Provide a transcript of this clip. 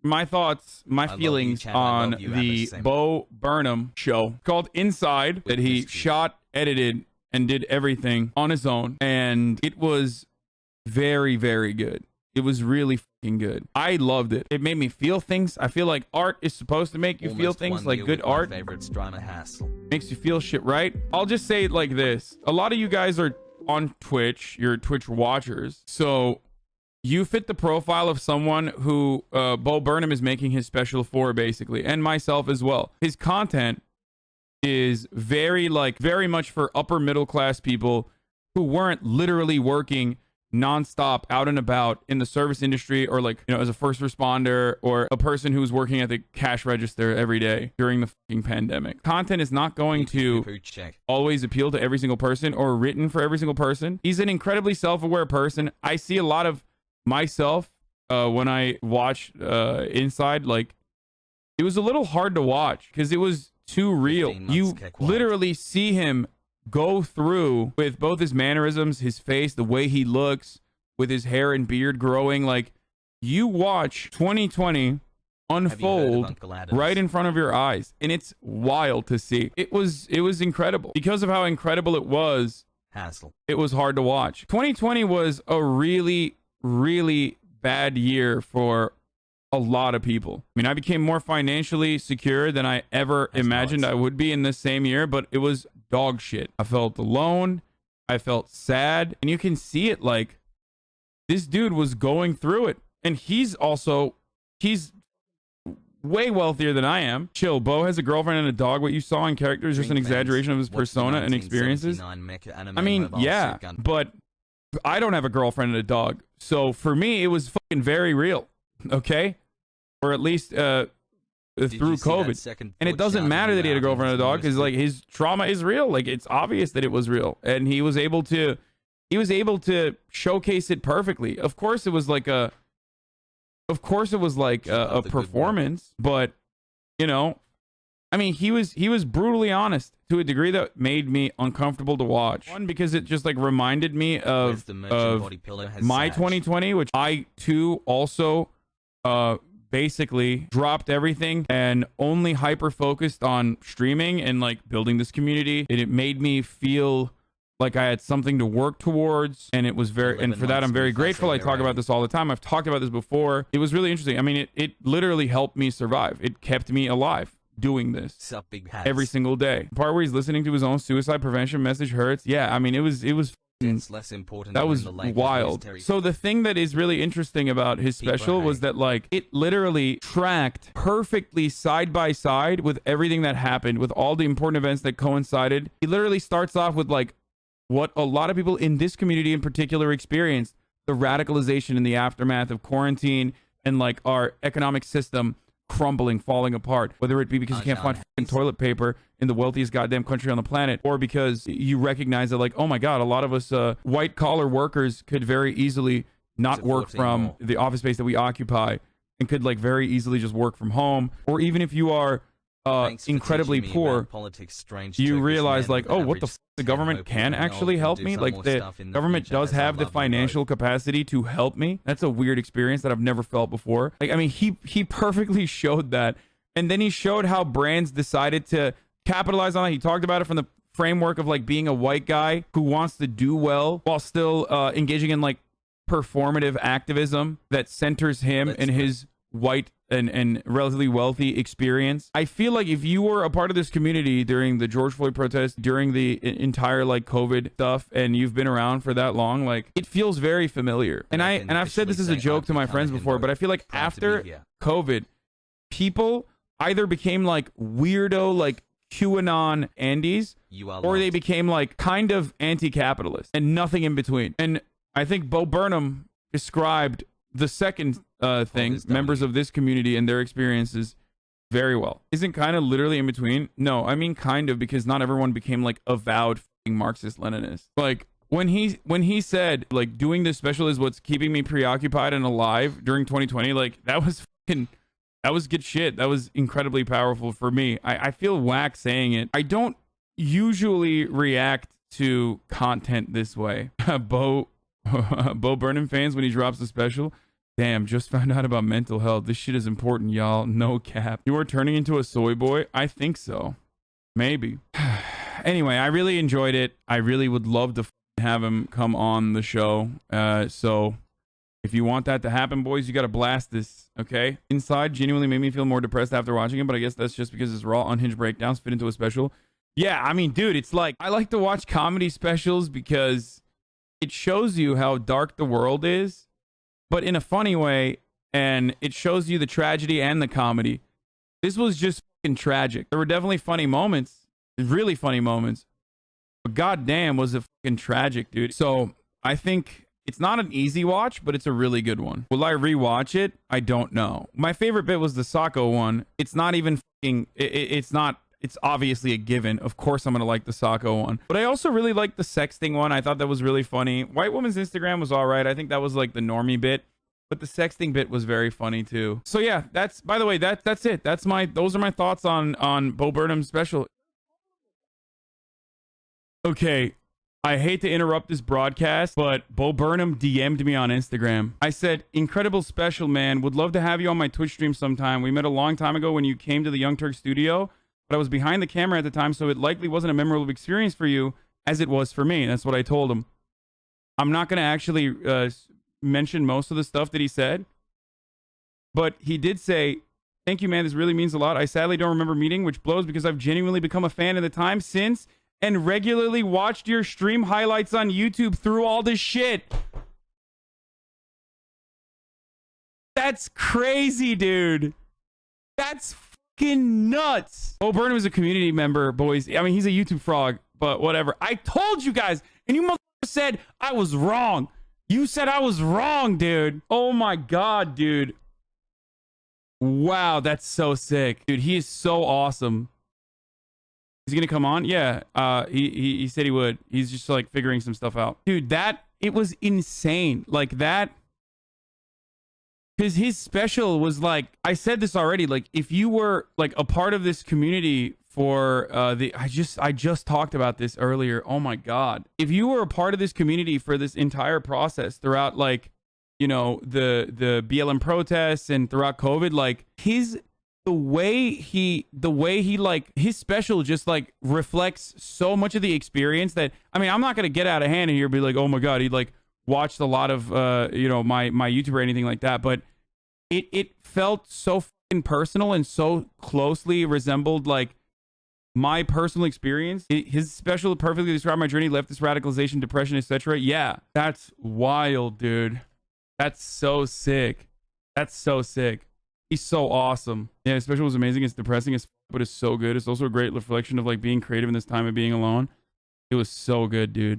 my thoughts, my feelings on the Bo Burnham show called Inside that he shot, edited, and did everything on his own. And it was very, very good. It was really fucking good. I loved it. It made me feel things. I feel like art is supposed to make you feel things, like good art makes you feel shit, right? I'll just say it like this. A lot of you guys are on Twitch. You're Twitch watchers. So you fit the profile of someone who Bo Burnham is making his special for, basically, and myself as well. His content is very much for upper middle class people who weren't literally working nonstop out and about in the service industry, or like, you know, as a first responder, or a person who was working at the cash register every day during the fucking pandemic. Content is not going to always appeal to every single person or written for every single person. He's an incredibly self-aware person. I see a lot of myself when I watch Inside. Like, it was a little hard to watch because it was too real. You literally see him go through with both his mannerisms, his face, the way he looks, with his hair and beard growing. Like, you watch 2020 unfold right in front of your eyes, and it's wild to see. It was incredible. Because of how incredible it was, it was hard to watch. 2020 was a really, really bad year for a lot of people. I mean, I became more financially secure than I ever imagined I would be in this same year, but it was dog shit. I felt alone. I felt sad. And you can see it, like, this dude was going through it. And he's way wealthier than I am. Chill. Bo has a girlfriend and a dog. What you saw in character is just an exaggeration of his persona and experiences. I mean, yeah, but I don't have a girlfriend and a dog. So for me, it was fucking very real. Okay? Or at least through COVID. And it doesn't matter that he had a girlfriend and a dog, because like, his trauma is real. Like, it's obvious that it was real. And he was able to showcase it perfectly. Of course it was like a performance, but you know, I mean, he was brutally honest to a degree that made me uncomfortable to watch. One, because it just like reminded me of my 2020, which I too also basically dropped everything and only hyper focused on streaming and like building this community. And it made me feel like I had something to work towards, and it was and for that I'm very grateful. I talk about this all the time. I've talked about this before. It was really interesting. I mean, it literally helped me survive. It kept me alive doing this every single day. The part where he's listening to his own suicide prevention message hurts. Yeah, I mean, it was it's less important. That was wild. So the thing that is really interesting about his special was that, like, it literally tracked perfectly side by side with everything that happened, with all the important events that coincided. He literally starts off with like what a lot of people in this community in particular experienced: the radicalization in the aftermath of quarantine and like our economic system crumbling, falling apart, whether it be because you can't find toilet paper in the wealthiest goddamn country on the planet, or because you recognize that, like, oh my god, a lot of us white collar workers could very easily not work from the office space that we occupy, and could like very easily just work from home. Or even if you are incredibly poor, you realize like, oh, what the the government can actually help me. Like, the government does have the financial capacity to help me. That's a weird experience that I've never felt before. Like, I mean, he perfectly showed that. And then he showed how brands decided to capitalize on it. He talked about it from the framework of like being a white guy who wants to do well while still engaging in like performative activism that centers him and his white and relatively wealthy experience. I feel like if you were a part of this community during the George Floyd protest, during the entire like COVID stuff, and you've been around for that long, like, it feels very familiar. And I've said this as a joke to my friends before, but I feel like after COVID, people either became like weirdo, like QAnon Andes, or they became like kind of anti-capitalist and nothing in between. And I think Bo Burnham described the second thing, members of this community and their experiences, very well. Isn't kind of literally in between? No, I mean kind of, because not everyone became like avowed Marxist Leninist. Like when he said like doing this special is what's keeping me preoccupied and alive during 2020, like that was good shit. That was incredibly powerful for me. I feel whack saying it. I don't usually react to content this way. Bo Burnham fans, when he drops the special, Damn, just found out about mental health. This shit is important, y'all. No cap. You are turning into a soy boy? I think so. Maybe. Anyway, I really enjoyed it. I really would love to have him come on the show. So if you want that to happen, boys, you got to blast this, okay? Inside genuinely made me feel more depressed after watching it, but I guess that's just because his raw, unhinged breakdowns fit into a special. Yeah, I mean, dude, it's like, I like to watch comedy specials because it shows you how dark the world is, but in a funny way, and it shows you the tragedy and the comedy. This was just fucking tragic. There were definitely funny moments, really funny moments, but goddamn was it fucking tragic, dude. So I think it's not an easy watch, but it's a really good one. Will I rewatch it? I don't know. My favorite bit was the Sacco one. It's not even fucking, it's not, it's obviously a given. Of course I'm going to like the Sacco one. But I also really liked the sexting one. I thought that was really funny. White woman's Instagram was all right. I think that was like the normie bit. But the sexting bit was very funny too. So yeah, that's, by the way, that's it. Those are my thoughts on Bo Burnham's special. Okay, I hate to interrupt this broadcast, but Bo Burnham DM'd me on Instagram. I said, incredible special, man. Would love to have you on my Twitch stream sometime. We met a long time ago when you came to the Young Turk studio, but I was behind the camera at the time, so it likely wasn't a memorable experience for you as it was for me. That's what I told him. I'm not going to actually mention most of the stuff that he said, but he did say, thank you, man. This really means a lot. I sadly don't remember meeting, which blows because I've genuinely become a fan in the time since and regularly watched your stream highlights on YouTube through all this shit. That's crazy, dude. That's fucking nuts. Bo Burnham is a community member, boys. I mean, he's a YouTube frog, but whatever. I told you guys, and you motherfucker said I was wrong. You said I was wrong, dude. Oh my God, dude. Wow, that's so sick. Dude, he is so awesome. He's gonna come on? Yeah. He said he would. He's just like figuring some stuff out. Dude, it was insane. Like that. Because his special was like, I said this already, like if you were like a part of this community for I just talked about this earlier. Oh my God. If you were a part of this community for this entire process throughout like, you know, the BLM protests and throughout COVID, like the way he like his special just like reflects so much of the experience that, I mean, I'm not going to get out of hand here and be like, oh my God, he like watched a lot of, you know, my YouTube or anything like that. But it felt so fucking personal and so closely resembled like my personal experience. His special perfectly described my journey, leftist radicalization, depression, etc. Yeah, that's wild, dude. That's so sick. That's so sick. He's so awesome. Yeah, his special was amazing. It's depressing as fuck, but it's so good. It's also a great reflection of like being creative in this time of being alone. It was so good, dude.